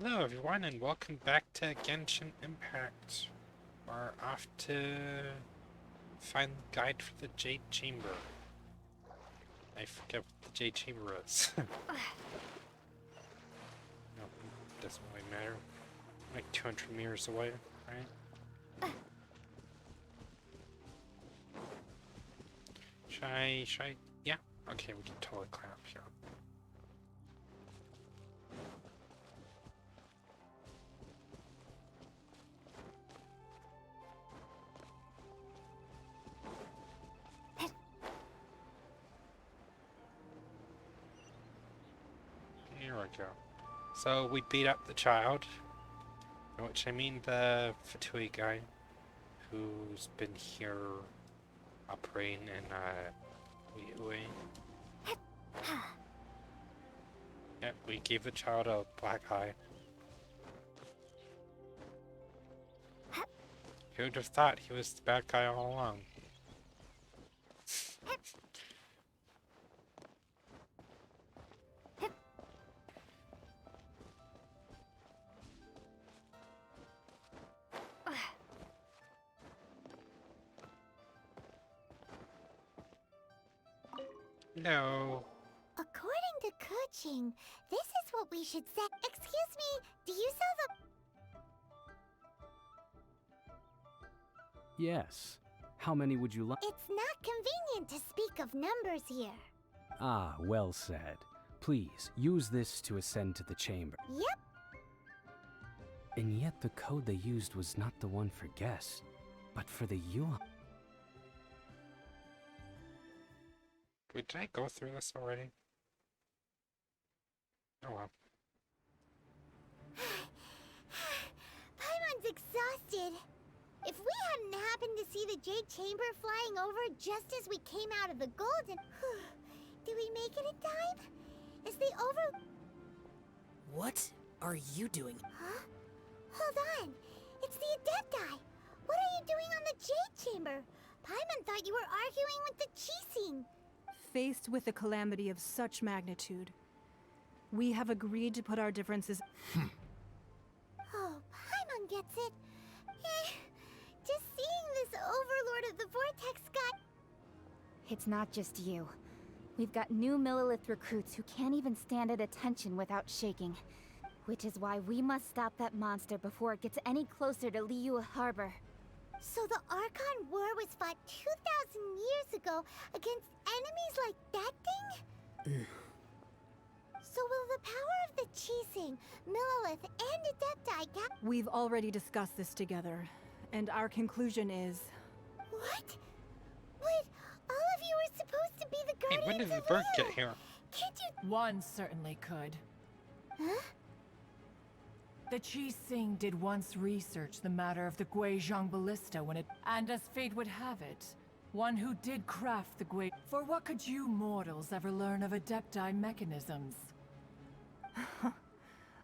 Hello everyone and welcome back to Genshin Impact. We're off to find the guide for the Jade Chamber. I forget what the Jade Chamber is. No, it doesn't really matter. Like 200 meters away, right? Should I? Yeah. Okay, we can totally climb up here. Here we go. So we beat up the child, which I mean the Fatui guy, who's been here operating in Wii. Yep, we gave the child a black eye. Who would have thought he was the bad guy all along? No. According to coaching, this is what we should say. Excuse me, do you sell the... Yes. How many would you like? It's not convenient to speak of numbers here. Ah, well said. Please, use this to ascend to the chamber. Yep. And yet the code they used was not the one for guests, but for the Yuan. Wait, did I go through this already? Oh well. Paimon's exhausted. If we hadn't happened to see the Jade Chamber flying over just as we came out of the Golden... Did we make it in time? Is the over... What are you doing? Huh? Hold on. It's the Adepti. What are you doing on the Jade Chamber? Paimon thought you were arguing with the Chising. Faced with a calamity of such magnitude, we have agreed to put our differences... Oh, Paimon gets it. Just seeing this Overlord of the Vortex guy... It's not just you. We've got new Millilith recruits who can't even stand at attention without shaking. Which is why we must stop that monster before it gets any closer to Liyue Harbor. So the Archon War was fought 2,000 years ago against enemies like that thing? So will the power of the Chising, Millilith, and Adepti cap... We've already discussed this together, and our conclusion is... What? Wait, all of you are supposed to be the Hey, Guardians when did the of bird Light. get here? Can't you... One certainly could. Huh? The Chising did once research the matter of the Guizhong Ballista when it... And as fate would have it, one who did craft the Gui... For what could you mortals ever learn of Adepti mechanisms?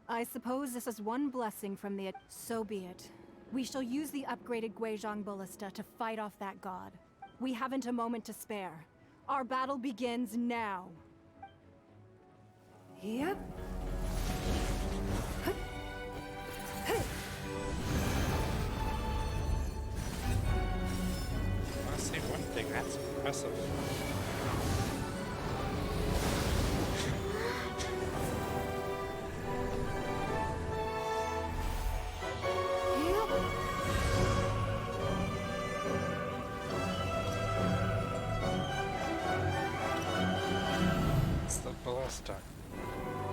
I suppose this is one blessing from the... So be it. We shall use the upgraded Guizhong Ballista to fight off that god. We haven't a moment to spare. Our battle begins now. Yep. I want to say one thing, that's impressive. It's the ballista.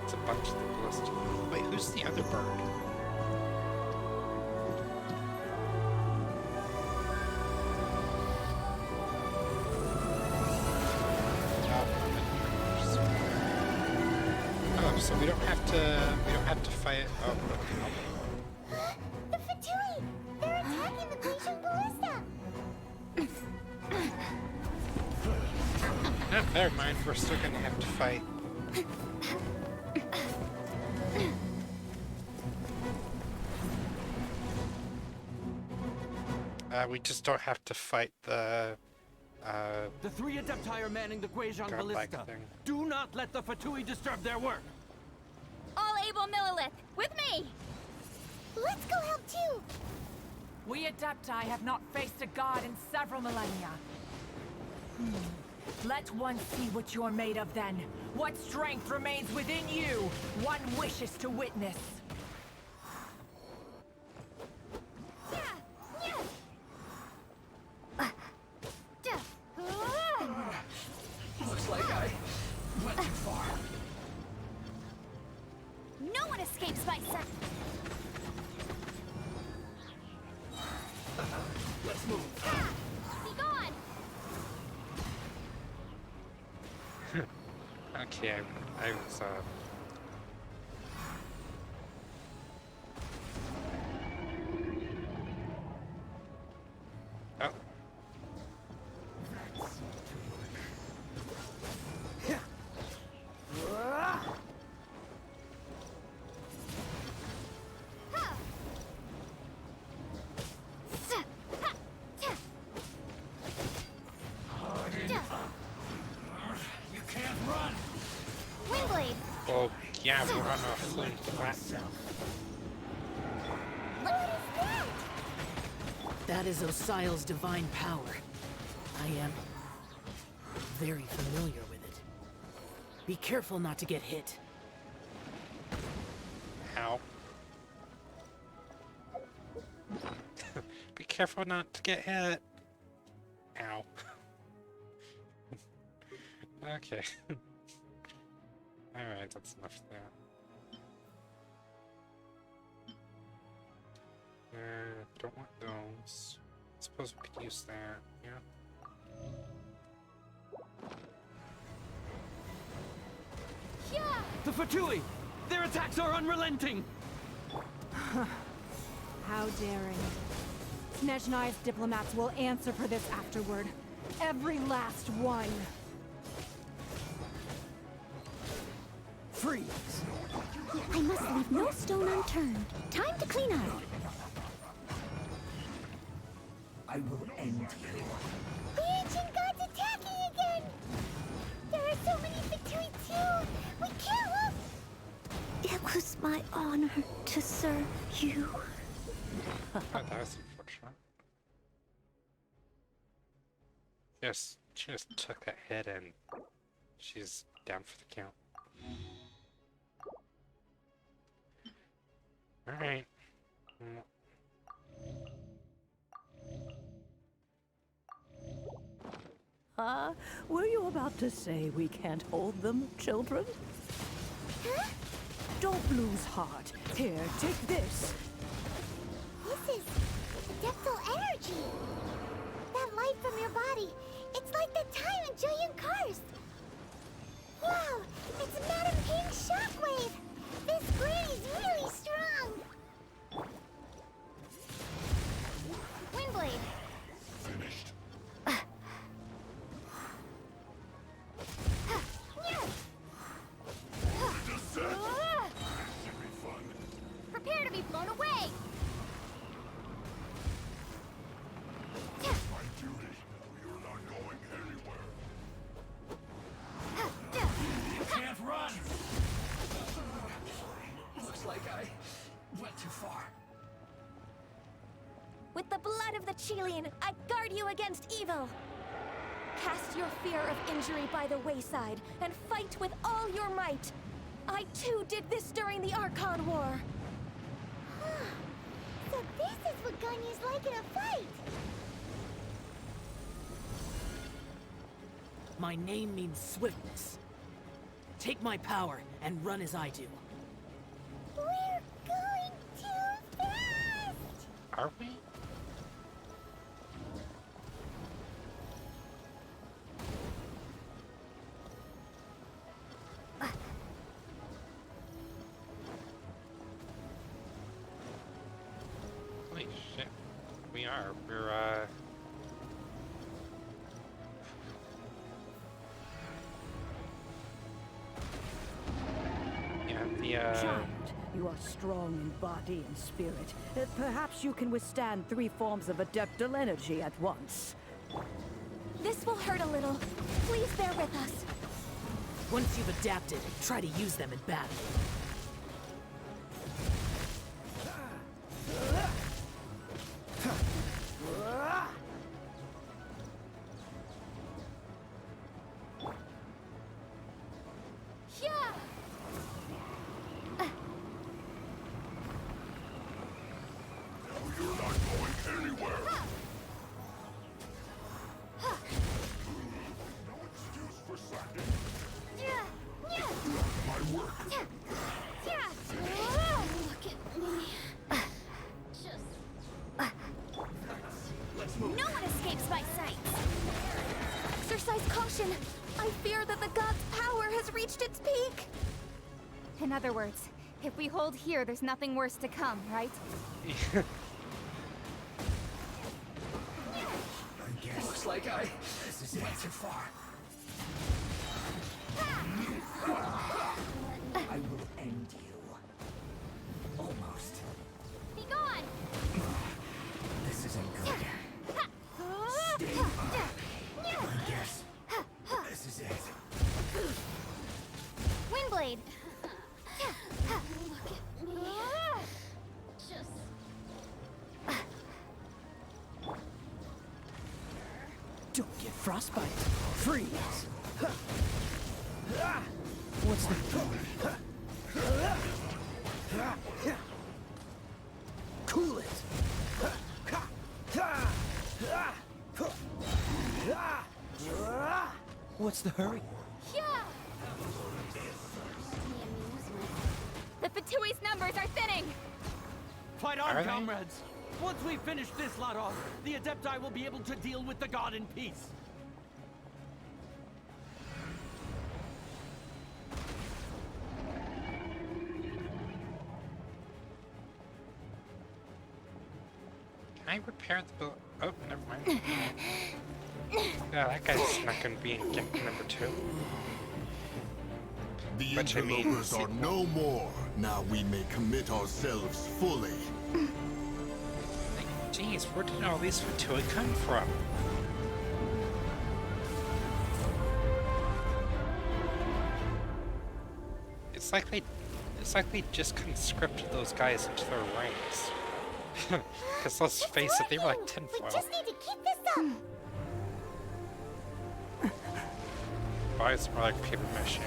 It's a bunch of the ballista. Wait, who's the other bird? Oh, so we don't have to fight. Oh, The Fatui! They're attacking the Guizhong Ballista! never mind. We're still gonna have to fight. We just don't have to fight the The three Adepti are manning the Guizhong godlike Ballista. thing. Do not let the Fatui disturb their work. All able Millilith! With me! Let's go help too! We Adepti have not faced a god in several millennia. Let one see what you're made of then. What strength remains within you, one wishes to witness. Looks like I went too far. No one escapes my sight! Let's move. Be gone! Okay, I was oh. You can't run. Windblade! Oh, yeah, we're on a flint platform. What is that? That is Osial's divine power. I am very familiar with it. Be careful not to get hit. Ow. Be careful not to get hit. Ow. Okay. Alright, that's enough of that. Don't want those. Suppose we could use that, yeah. The Fatui! Their attacks are unrelenting! How daring. Snezhnai's diplomats will answer for this afterward. Every last one. Freeze! I must leave no stone unturned. Time to clean up. I will end you. The ancient god's attacking again! There are so many Fatui too! We can't look! It was my honor to serve you. Oh, that was unfortunate. Yes, she just took that hit and she's down for the count. Alright. Were you about to say we can't hold them, children? Huh? Don't lose heart. Here, take this. This is adeptal energy. That light from your body. It's like the time in Julian Karst. Wow, it's Madame King's shockwave. This granny's really strong. Windblade. Finished. Prepare to be blown away! My duty. You're not going anywhere. You can't run! Looks like I went too far. With the blood of the Chilean, I guard you against evil! Cast your fear of injury by the wayside, and fight with all your might! I too did this during the Archon War! So this is what Ganya's like in a fight. My name means swiftness. Take my power and run as I do. We're going too fast. Are we? Holy shit. We are. We're, yeah, Child, you are strong in body and spirit. Perhaps you can withstand 3 forms of adeptal energy at once. This will hurt a little. Please bear with us. Once you've adapted, try to use them in battle. No one escapes my sight! Exercise caution! I fear that the god's power has reached its peak! In other words, if we hold here, there's nothing worse to come, right? Looks like this is went too far. I will end you. Almost. Be gone! This isn't good. Stay up. I guess this is it. Windblade! Look at me. Just... Don't get frostbite. Freeze. What's the... Cool it. What's the hurry? The Fatui's numbers are thinning! Fight on, Are they? comrades! Once we finish this lot off, the Adepti will be able to deal with the god in peace. Can I repair the boat? Oh, never mind. Yeah, that guy's not gonna be in Genshin number 2. The Which I mean, interlopers are no more. Now we may commit ourselves fully. like, geez, where did all these Fatui come from? It's like they just conscripted those guys into their ranks. Because let's face it, they were like We tinfoil. just need to keep this up! Why is it more like paper mache?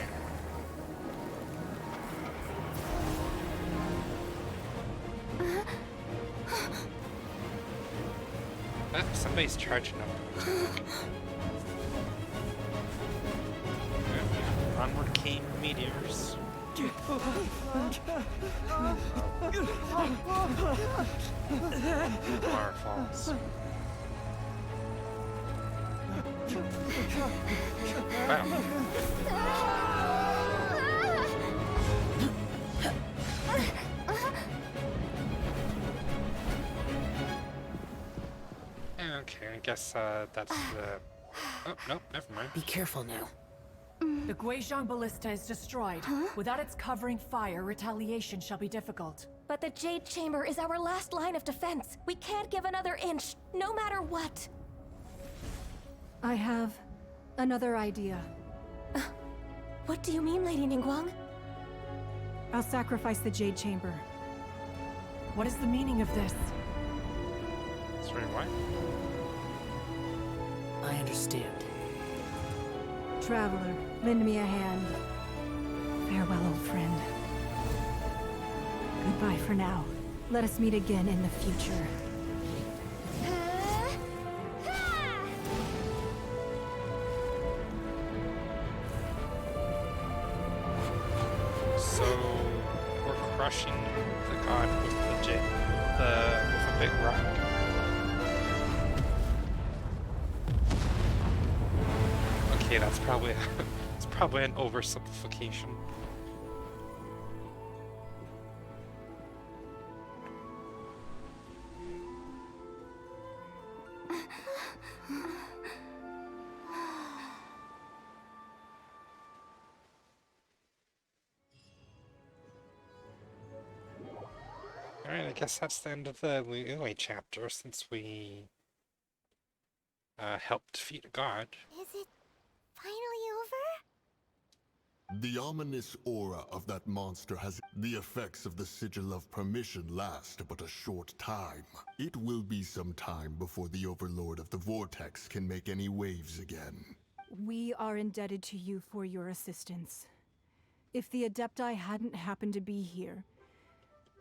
Somebody's charging up. Onward came meteors. Waterfalls. Wow. Okay, I guess that's the... Oh, nope, never mind. Be careful now. The Guizhong Ballista is destroyed. Without its covering fire, retaliation shall be difficult. But the Jade Chamber is our last line of defense. We can't give another inch, no matter what. I have another idea. What do you mean, Lady Ningguang? I'll sacrifice the Jade Chamber. What is the meaning of this? Sorry, what? I understand. Traveler, lend me a hand. Farewell, old friend. Goodbye for now. Let us meet again in the future. So, we're crushing the god with with a big rock. Okay, that's probably it's probably an oversimplification. Alright, I guess that's the end of the Liu chapter, since we helped defeat a god. Is it finally over? The ominous aura of that monster has... The effects of the Sigil of Permission last but a short time. It will be some time before the Overlord of the Vortex can make any waves again. We are indebted to you for your assistance. If the Adepti hadn't happened to be here,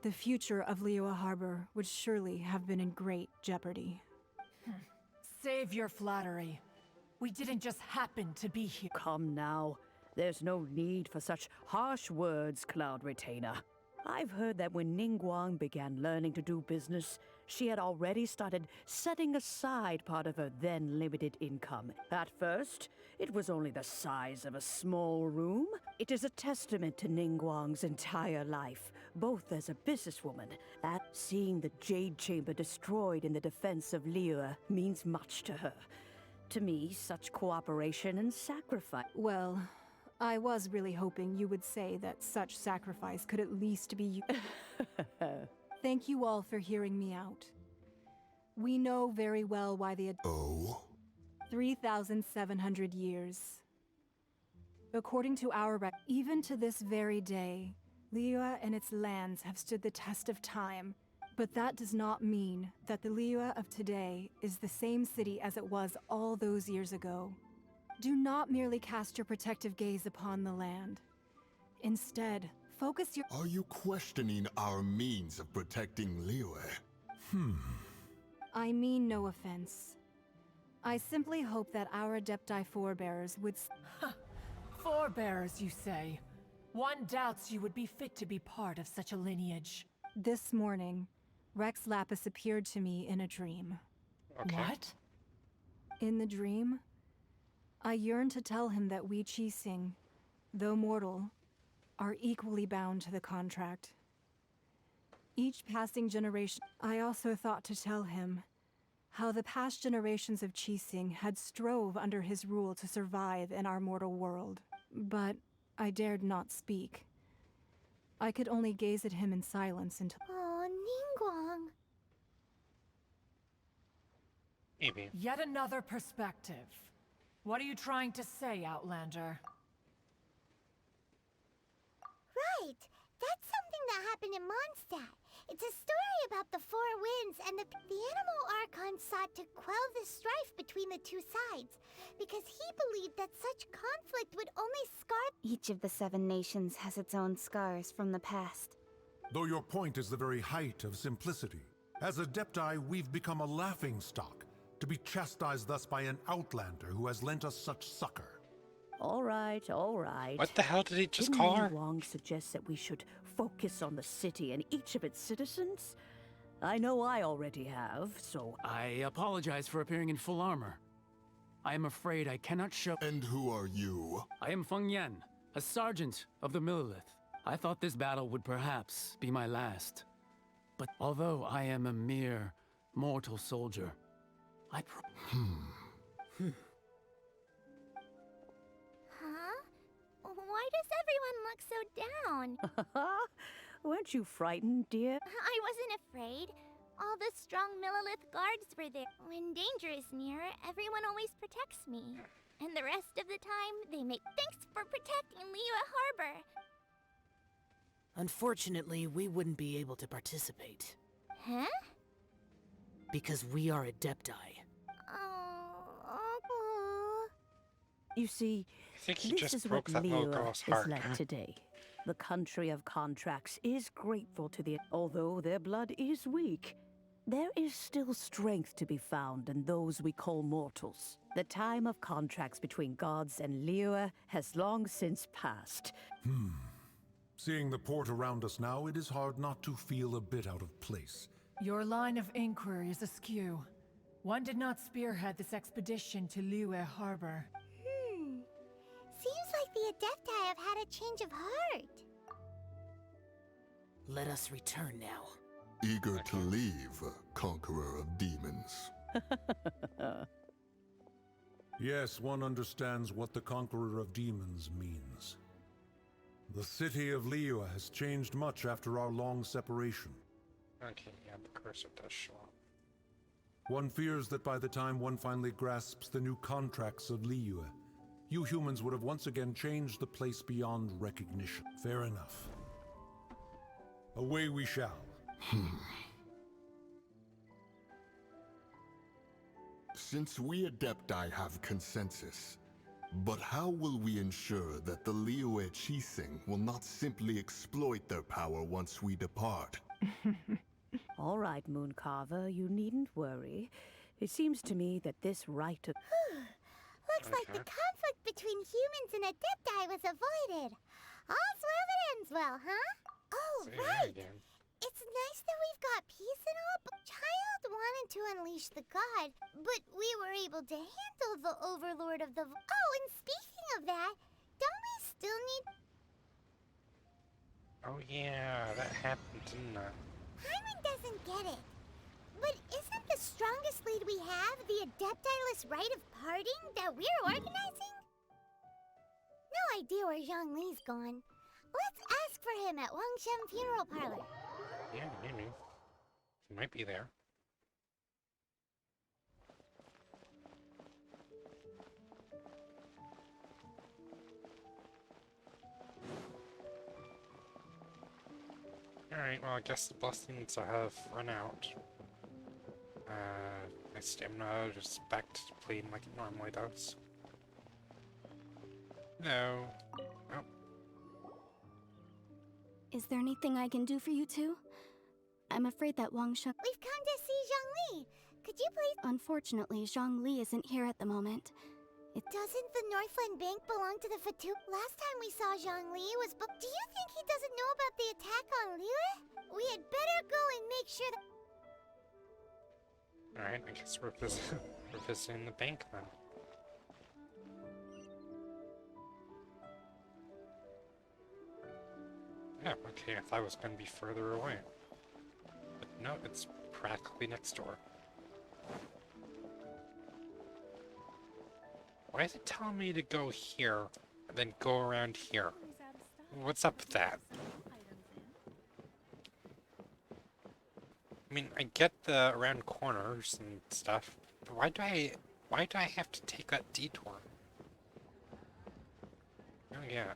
the future of Liyue Harbor would surely have been in great jeopardy. Save your flattery. We didn't just happen to be here. Come now. There's no need for such harsh words, Cloud Retainer. I've heard that when Ningguang began learning to do business, she had already started setting aside part of her then limited income. At first, it was only the size of a small room. It is a testament to Ningguang's entire life, both as a businesswoman and seeing the Jade Chamber destroyed in the defense of Liyue means much to her. To me, such cooperation and sacrifice. Well, I was really hoping you would say that such sacrifice could at least be Thank you all for hearing me out. We know very well why the 3,700 years. According to our even to this very day, Liyue and its lands have stood the test of time. But that does not mean that the Liyue of today is the same city as it was all those years ago. Do not merely cast your protective gaze upon the land. Instead, focus your— Are you questioning our means of protecting Liyue? I mean no offense. I simply hope that our Adepti forebears would— Forebears, you say? One doubts you would be fit to be part of such a lineage. This morning, Rex Lapis appeared to me in a dream. Okay. What? In the dream, I yearn to tell him that we Qixing, though mortal, are equally bound to the contract. Each passing generation, I also thought to tell him how the past generations of Qixing had strove under his rule to survive in our mortal world. But I dared not speak. I could only gaze at him in silence until— Oh, Ningguang. Maybe. Yet another perspective. What are you trying to say, Outlander? Right. That's something that happened in Mondstadt. It's a story about the Four Winds, and the Animal Archon sought to quell the strife between the two sides, because he believed that such conflict would only scar— Each of the 7 nations has its own scars from the past. Though your point is the very height of simplicity. As Adepti, we've become a laughingstock, to be chastised thus by an outlander who has lent us such succor. All right, all right. What the hell did he just Didn't call her? Wong suggest that we should focus on the city and each of its citizens? I know I already have, so— I apologize for appearing in full armor. I am afraid I cannot show— And who are you? I am Feng Yan, a sergeant of the Millelith. I thought this battle would perhaps be my last. But although I am a mere mortal soldier, I Huh? Why does everyone look so down? Weren't you frightened, dear? I wasn't afraid. All the strong Millelith guards were there. When danger is near, everyone always protects me. And the rest of the time, they make— Thanks for protecting Liyue Harbor. Unfortunately, we wouldn't be able to participate. Huh? Because we are Adepti. Oh. You see, I think he this just is what broke that little Liyue girl's is heart. like today. The country of contracts is grateful to the— Although their blood is weak, there is still strength to be found in those we call mortals. The time of contracts between gods and Liyue has long since passed. Seeing the port around us now, it is hard not to feel a bit out of place. Your line of inquiry is askew. One did not spearhead this expedition to Liyue Harbor. Seems like the Adepti have had a change of heart. Let us return now. Eager to leave, conqueror of demons. Yes, one understands what the Conqueror of Demons means. The city of Liyue has changed much after our long separation. Okay, yeah, the cursor does show up. One fears that by the time one finally grasps the new contracts of Liyue, you humans would have once again changed the place beyond recognition. Fair enough. Away we shall. Since we Adepti have consensus, But how will we ensure that the Liyue Qixing will not simply exploit their power once we depart? All right, Mooncarver, you needn't worry. It seems to me that this right to... Looks like the conflict between humans and Adepti was avoided. All's well that ends well, huh? Oh, right. It's nice that we've got peace and all, but Child wanted to unleash the god, but we were able to handle the overlord of the... Oh, and speaking of that, don't we still need... Oh yeah, that happened, didn't it? Hyman doesn't get it. But isn't the strongest lead we have the Adeptiless rite of parting that we're organizing? No idea where Zhongli's gone. Let's ask for him at Wangshem Funeral Parlor. Yeah, maybe. He might be there. Alright, well I guess the blessings have run out. My stamina just back to depleting like it normally does. No. Oh. Is there anything I can do for you two? I'm afraid that Wang Sheng... We've come to see Zhongli. Could you please... Unfortunately, Zhongli isn't here at the moment. Doesn't the Northland Bank belong to the Fatu? Last time we saw Zhongli was... Do you think he doesn't know about the attack on Liyue? We had better go and make sure that... Alright, I guess we're visiting the bank then. Yeah, okay, I thought it was going to be further away. But no, it's practically next door. Why is it telling me to go here, and then go around here? What's up with that? I mean, I get the around corners and stuff, but why do I have to take that detour? Oh yeah.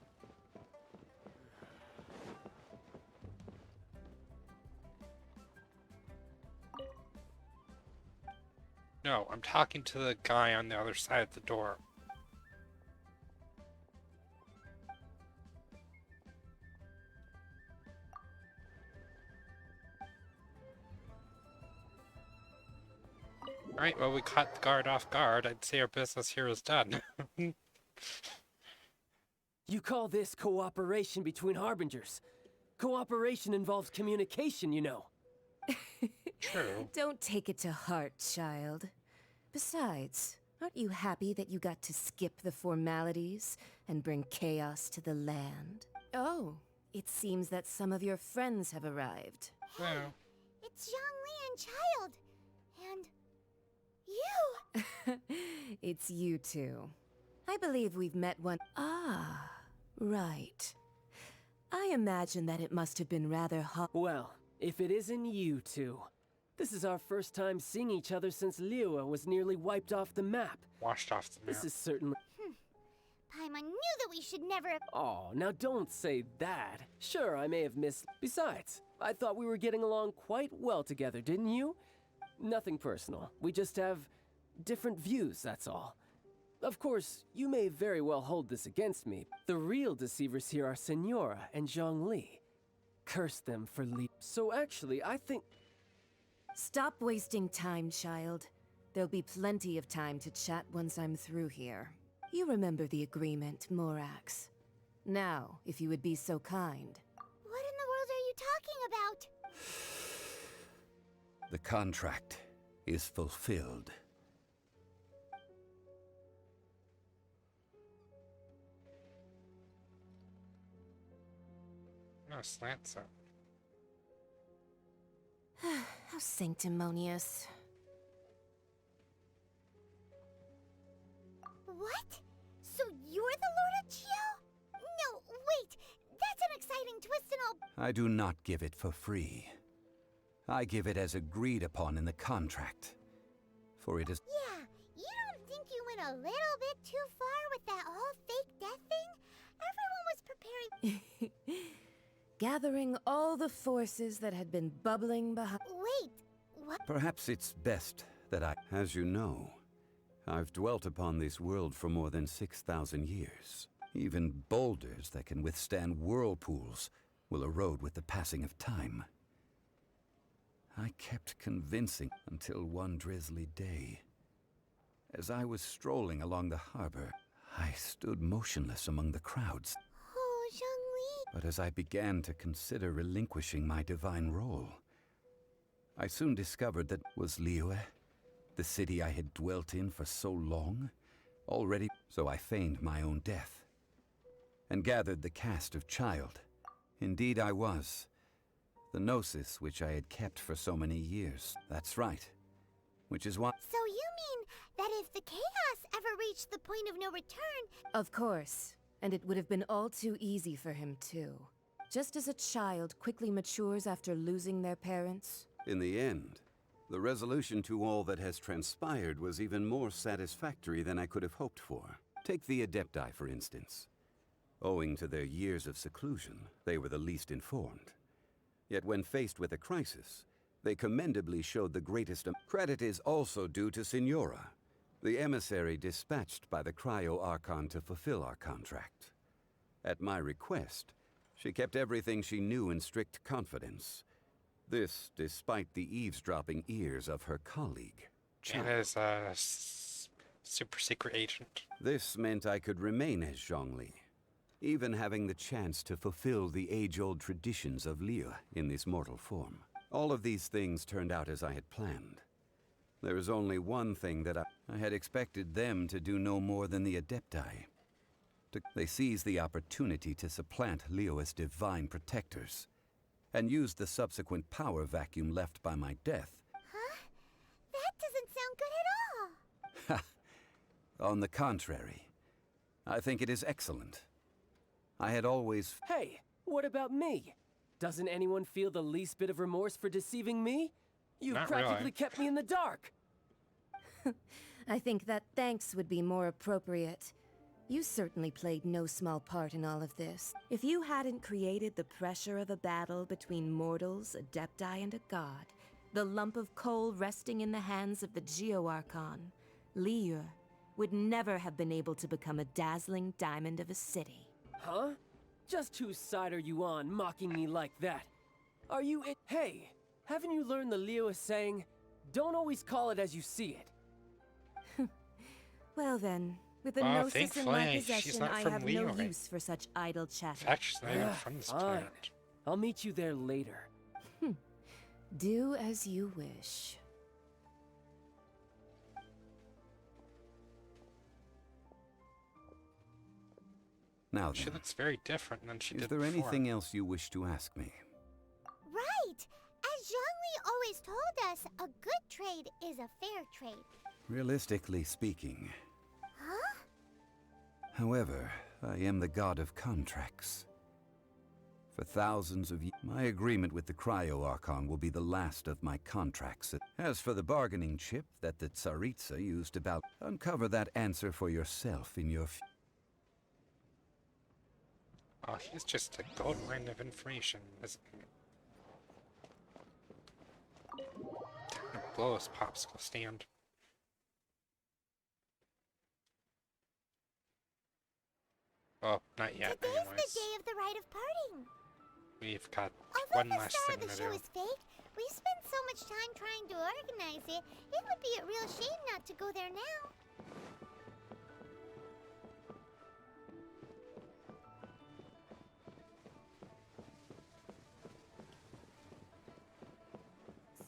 No, I'm talking to the guy on the other side of the door. Alright, well we caught the guard off guard. I'd say our business here is done. You call this cooperation between Harbingers? Cooperation involves communication, you know. True. Don't take it to heart, child. Besides, aren't you happy that you got to skip the formalities and bring chaos to the land? Oh, it seems that some of your friends have arrived. Well. It's Zhongli and Child. And... you! It's you two. I believe we've met one... Ah, right. I imagine that it must have been rather hot... Well, if it isn't you two. This is our first time seeing each other since Liyue was nearly wiped off the map. Washed off the map. This is certainly... Paimon knew that we should never have... Oh, now don't say that. Sure, I may have missed... Besides, I thought we were getting along quite well together, didn't you? Nothing personal. We just have different views, that's all. Of course, you may very well hold this against me. The real deceivers here are Senora and Zhongli. Curse them for So actually, I think... Stop wasting time, child. There'll be plenty of time to chat once I'm through here. You remember the agreement, Morax. Now, if you would be so kind. What in the world are you talking about? The contract is fulfilled. No, slants up. How sanctimonious. What? So you're the Lord of Chio? No, wait! That's an exciting twist and all... I do not give it for free. I give it as agreed upon in the contract. For it is... Yeah, you don't think you went a little bit too far with that whole fake death thing? Everyone was preparing... Gathering all the forces that had been bubbling behind... Wait, what? Perhaps it's best that as you know, I've dwelt upon this world for more than 6,000 years. Even boulders that can withstand whirlpools will erode with the passing of time. I kept convincing until one drizzly day. As I was strolling along the harbor, I stood motionless among the crowds. Oh, Zhongli. But as I began to consider relinquishing my divine role, I soon discovered that was Liyue, the city I had dwelt in for so long, already. So I feigned my own death and gathered the cast of child. Indeed I was. The gnosis which I had kept for so many years. That's right. Which is why... So you mean that if the chaos ever reached the point of no return... Of course. And it would have been all too easy for him, too. Just as a child quickly matures after losing their parents. In the end, the resolution to all that has transpired was even more satisfactory than I could have hoped for. Take the Adepti, for instance. Owing to their years of seclusion, they were the least informed. Yet when faced with a crisis, they commendably showed the greatest... Credit is also due to Signora, the emissary dispatched by the Cryo-Archon to fulfill our contract. At my request, she kept everything she knew in strict confidence. This, despite the eavesdropping ears of her colleague. And as a super secret agent. This meant I could remain as Zhongli, even having the chance to fulfill the age-old traditions of Liyue in this mortal form. All of these things turned out as I had planned. There is only one thing that I had expected them to do no more than the Adepti. They seized the opportunity to supplant Liyue's divine protectors, and used the subsequent power vacuum left by my death. Huh? That doesn't sound good at all. On the contrary, I think it is excellent. I had always... Hey, what about me? Doesn't anyone feel the least bit of remorse for deceiving me? You Not practically really. kept me in the dark. I think that thanks would be more appropriate. You certainly played no small part in all of this. If you hadn't created the pressure of a battle between mortals, Adepti, and a god, the lump of coal resting in the hands of the Geo-Archon, Liyue would never have been able to become a dazzling diamond of a city. Huh? Just whose side are you on, mocking me like that? Are you it? Hey, haven't you learned the Liyue saying, don't always call it as you see it? Well then, with the Well, gnosis in my thankfully, she's possession, not I from have no Liyue. use for such idle chatter. In fact, she's not even from this Fine. planet. I'll meet you there later. Do as you wish. Now She then, looks very different than she is did there before. anything else you wish to ask me? Right! As Zhongli always told us, a good trade is a fair trade. Realistically speaking. Huh? However, I am the god of contracts. For thousands of years, my agreement with the Cryo-Archon will be the last of my contracts. As for the bargaining chip that the Tsaritsa used about, uncover that answer for yourself in your... Oh, he's just a gold mine of information, isn't he? Time to blow his popsicle stand. Oh, not yet, Today's anyways. the day of the rite of parting. We've got Although one the last star thing of the to show do. is fake, we spent so much time trying to organize it, it would be a real shame not to go there now.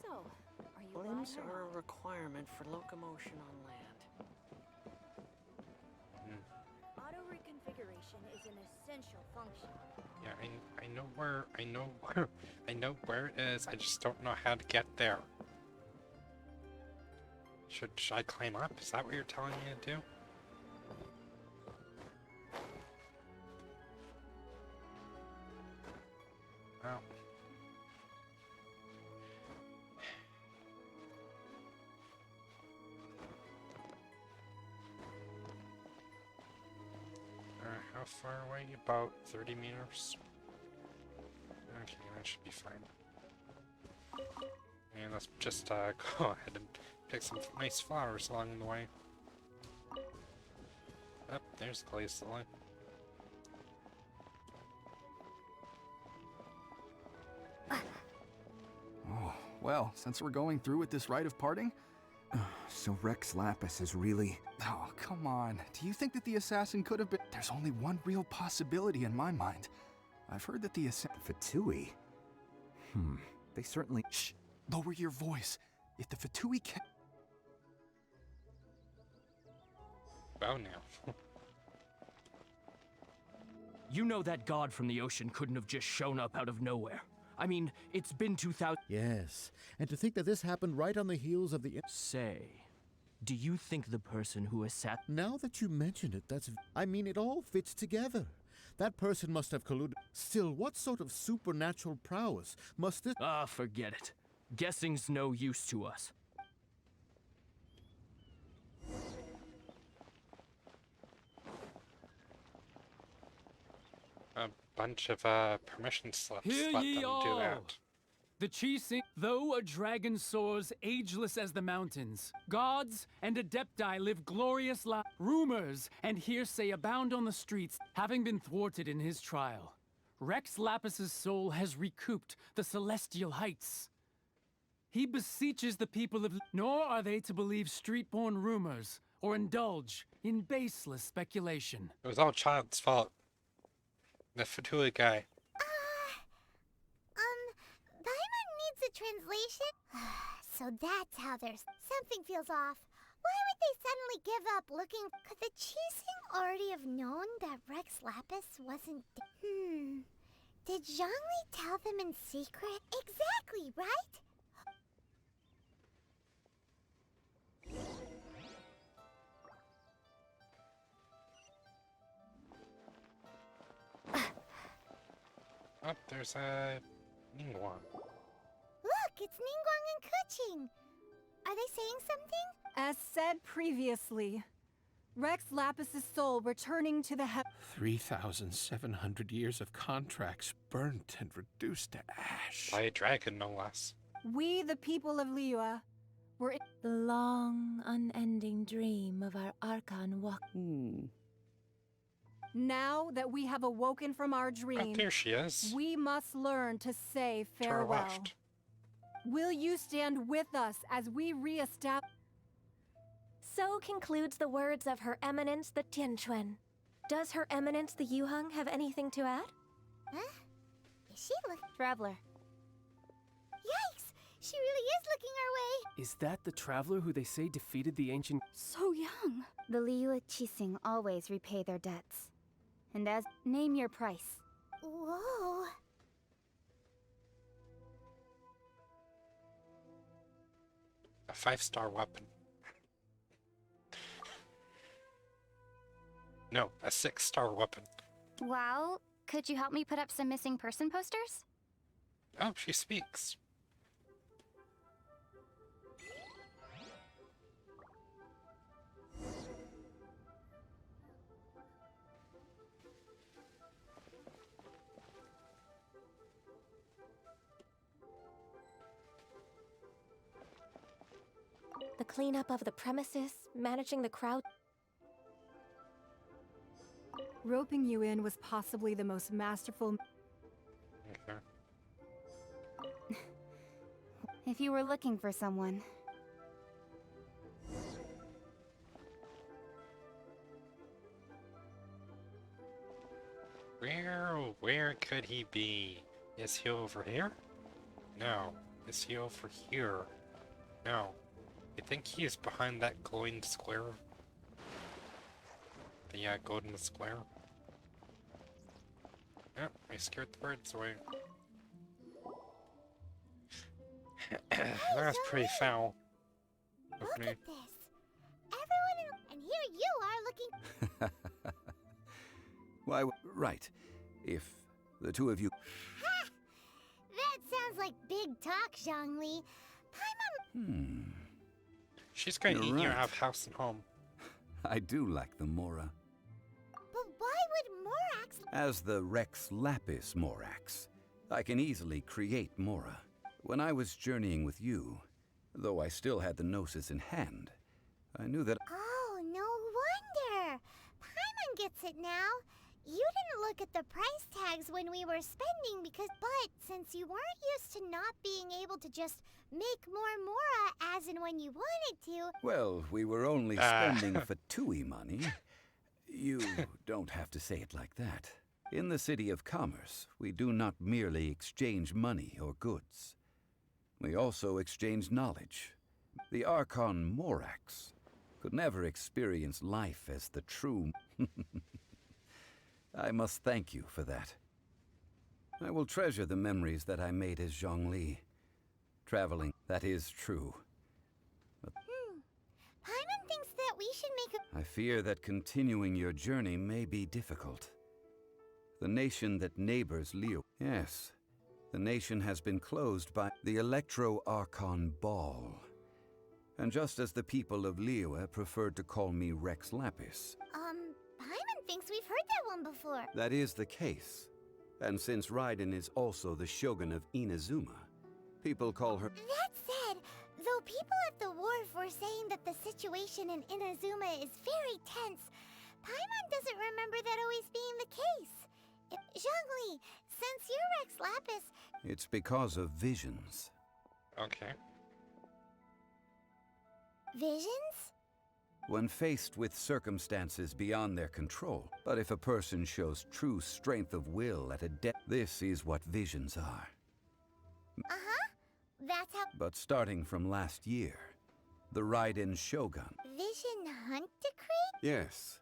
So, are you Limbs lying or are a not? requirement for locomotion on land. Auto reconfiguration is an essential function. Yeah, I know where I know where it is. I just don't know how to get there. Should I climb up? Is that what you're telling me to do? Well. How far away? About 30 meters. Okay, that should be fine. And let's just go ahead and pick some nice flowers along the way. Oh, there's Glaceline. Oh, well, since we're going through with this rite of parting... So Rex Lapis is really... Oh, come on. Do you think that the assassin could have been... There's only one real possibility in my mind. I've heard that the assassin... Fatui? They certainly... Shh! Lower your voice. If the Fatui can... Oh, no. You know that god from the ocean couldn't have just shown up out of nowhere. I mean, it's been 2,000... Yes, and to think that this happened right on the heels of the... Say, do you think the person who sat... Now that you mention it, that's... I mean, it all fits together. That person must have colluded... Still, what sort of supernatural prowess must this... Ah, forget it. Guessing's no use to us. A bunch of permission slips. Hear Let ye them all! do that. The Chising, though a dragon soars ageless as the mountains, gods and adepti live glorious lives. Rumors and hearsay abound on the streets, having been thwarted in his trial. Rex Lapis's soul has recouped the celestial heights. He beseeches the people of... Nor are they to believe street-born rumors or indulge in baseless speculation. It was all Child's fault. The Fatui guy. Paimon needs a translation? So that's how there's... Something feels off. Why would they suddenly give up looking... Could the Chising already have known that Rex Lapis wasn't... Did Zhongli tell them in secret? Exactly, right? Oh, there's a Ningguang. Look, it's Ningguang and Keqing. Are they saying something? As said previously, Rex Lapis's soul returning to the 3,700 years of contracts burnt and reduced to ash. By a dragon, no less. We, the people of Liyue, were in The long, unending dream of our Archon walk. Now that we have awoken from our dream, Oh, there she is. we must learn to say To our farewell. left. Will you stand with us as we re-establish? So concludes the words of Her Eminence the Tianquan. Does Her Eminence the Yuheng have anything to add? Huh? Is she Traveler. Yikes! She really is looking our way! Is that the traveler who they say defeated the ancient... So young. The Liyue Chising always repay their debts. And as... Name your price. Whoa! A 5-star weapon. No, a 6-star weapon. Well, could you help me put up some missing person posters? Oh, she speaks. The cleanup of the premises, managing the crowd. Roping you in was possibly the most masterful... Okay. If you were looking for someone. Where could he be? Is he over here? No. Is he over here? No. I think he is behind that glowing square. The golden square. Yep, I scared the birds away. That's pretty foul. Look at this. Everyone and here you are looking... Why, right. If the two of you... Ha! That sounds like big talk, Zhongli. Paimon... She's going to You're eat you right. out of house and home. I do like the Mora. But why would Morax... As the Rex Lapis Morax, I can easily create Mora. When I was journeying with you, though I still had the Gnosis in hand, I knew that... Oh, no wonder. gets it now. You didn't look at the price tags when we were spending but since you weren't used to not being able to just make more Mora as and when you wanted to. Well, we were only spending Fatui money. You don't have to say it like that. In the City of Commerce, we do not merely exchange money or goods. We also exchange knowledge. The Archon Morax could never experience life as the true... I must thank you for that. I will treasure the memories that I made as Zhongli. Traveling, that is true. But Paimon thinks that we should make a... I fear that continuing your journey may be difficult. The nation that neighbors Liyue... Yes, the nation has been closed by the Electro-Archon Ball. And just as the people of Liyue preferred to call me Rex Lapis... Paimon thinks we've heard that one before. That is the case. And since Raiden is also the shogun of Inazuma, people call her... That said, though people at the wharf were saying that the situation in Inazuma is very tense, Paimon doesn't remember that always being the case. Zhongli, since you're Rex Lapis... It's because of visions. Okay. Visions? When faced with circumstances beyond their control, but if a person shows true strength of will at a depth, this is what visions are. Uh-huh. That's how... But starting from last year, the Raiden Shogun... Vision Hunt Decree? Yes.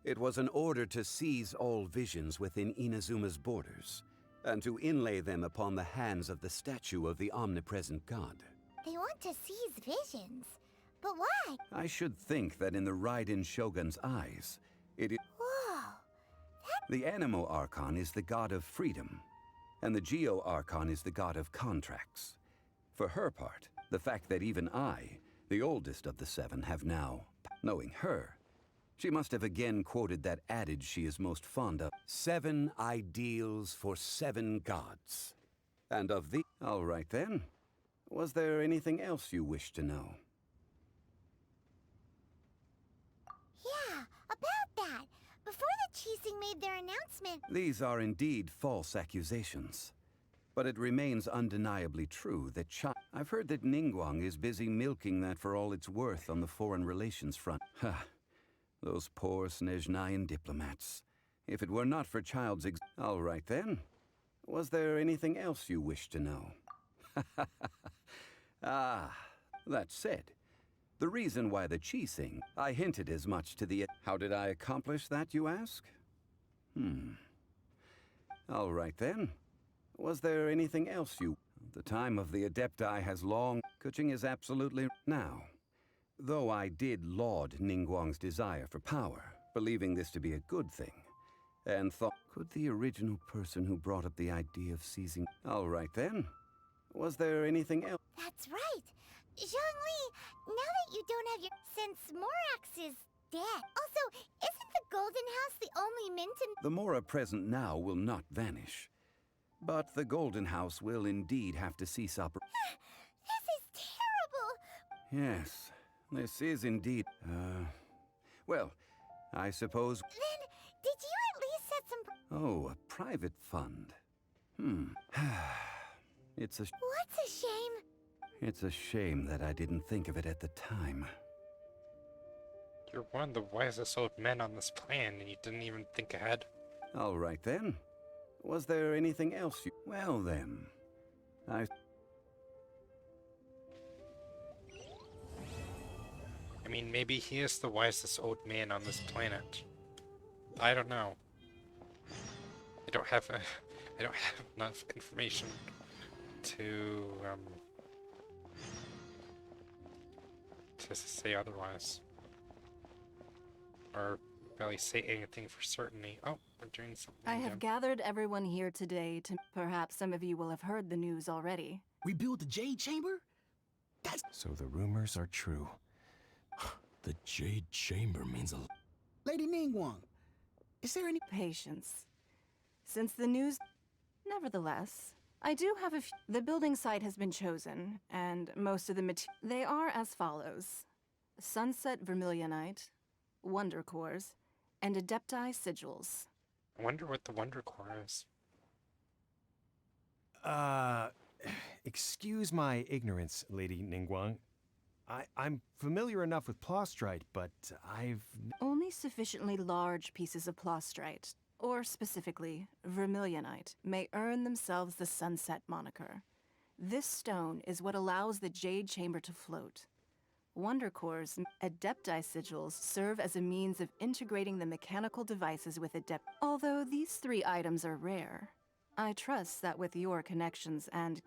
It was an order to seize all visions within Inazuma's borders, and to inlay them upon the hands of the statue of the omnipresent god. They want to seize visions. But why? I should think that in the Raiden Shogun's eyes, it is... Whoa! The Animo Archon is the god of freedom, and the Geo Archon is the god of contracts. For her part, the fact that even I, the oldest of the seven, have now, knowing her, she must have again quoted that adage she is most fond of. 7 ideals for 7 gods. And of the... All right then. Was there anything else you wish to know? Yeah, about that. Before the Qixing made their announcement... These are indeed false accusations. But it remains undeniably true that I've heard that Ningguang is busy milking that for all it's worth on the foreign relations front. Ha! Those poor Snezhnayan diplomats. If it were not for Child's All right then. Was there anything else you wish to know? Ah, that said, the reason why the Qixing, I hinted as much to the... How did I accomplish that, you ask? All right then. Was there anything else you... The time of the Adepti has long... Kuching is absolutely... Now, though I did laud Ningguang's desire for power, believing this to be a good thing, and thought, could the original person who brought up the idea of seizing... All right then. Was there anything else? That's right. Zhongli, now that you don't have your... Since Morax is dead. Also, isn't the Golden House the only mint in... The Mora present now will not vanish. But the Golden House will indeed have to cease operations. This is terrible! Yes, this is indeed... Well, I suppose... Then, did you at least set some... Oh, a private fund. It's a... What's a shame? It's a shame that I didn't think of it at the time. You're one of the wisest old men on this planet, and you didn't even think ahead. All right then. Was there anything else you... Well then, I mean, maybe he is the wisest old man on this planet. I don't know. I don't have enough information to say otherwise, or really say anything for certainty. Oh, we're doing something. I have gathered everyone here today to... Perhaps some of you will have heard the news already. Rebuild the Jade Chamber? So the rumors are true. The Jade Chamber means a... Lady Ningguang, is there any... Patience. Since the news... Nevertheless, I do have a few... The building site has been chosen, and most of the They are as follows. Sunset Vermilionite, Wonder Cores, and Adepti sigils. I wonder what the Wonder Core is. Excuse my ignorance, Lady Ningguang. I'm familiar enough with Plostrite, but I've... Only sufficiently large pieces of Plostrite, or specifically, Vermilionite, may earn themselves the Sunset moniker. This stone is what allows the Jade Chamber to float. Wonder Core's Adepti sigils serve as a means of integrating the mechanical devices with Adept. Although these 3 items are rare, I trust that with your connections and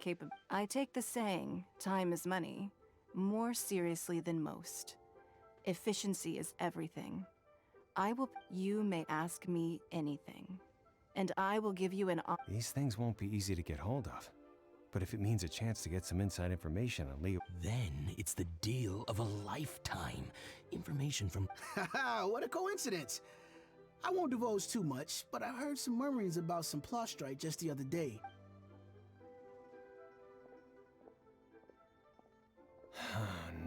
I take the saying, time is money, more seriously than most. Efficiency is everything. You may ask me anything, and I will give you an... These things won't be easy to get hold of. But if it means a chance to get some inside information on Leo... Then it's the deal of a lifetime. Information from... Haha, what a coincidence! I won't divulge too much, but I heard some murmurings about some Plostrite just the other day.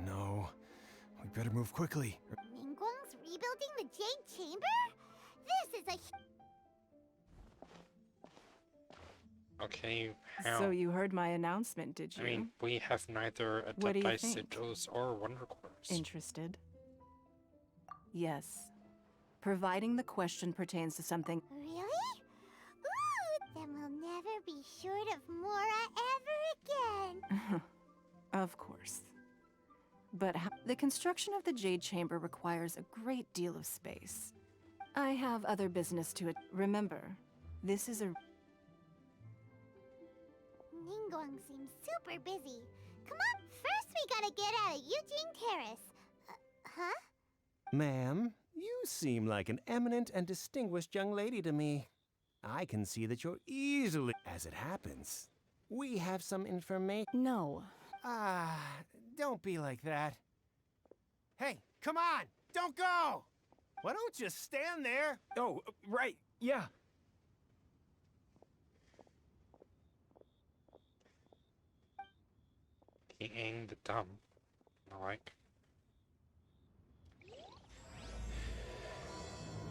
No. We better move quickly. Ningguang's rebuilding the Jade Chamber? This is a... Okay, how? So you heard my announcement, did you? I mean, we have neither What do you Adepti think? sigils or Wonder Cores. Interested? Yes. Providing the question pertains to something... Really? Ooh, then we'll never be short of Mora ever again. Of course. But the construction of the Jade Chamber requires a great deal of space. I have other business to... Remember, this is a... Ningguang seems super busy. Come on, first we gotta get out of Eugene Terrace. Huh? Ma'am, you seem like an eminent and distinguished young lady to me. I can see that you're easily... As it happens, we have some information... No. Don't be like that. Hey, come on! Don't go! Why don't you stand there? Oh, right, yeah. He aimed the dumb. I like.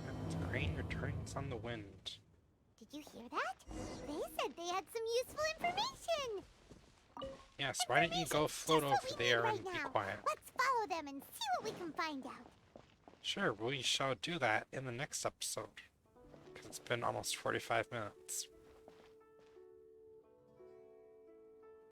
And grain returns on the wind. Did you hear that? They said they had some useful information. Yes, why don't you go float over there and be quiet? Let's follow them and see what we can find out. Sure, we shall do that in the next episode. Because it's been almost 45 minutes.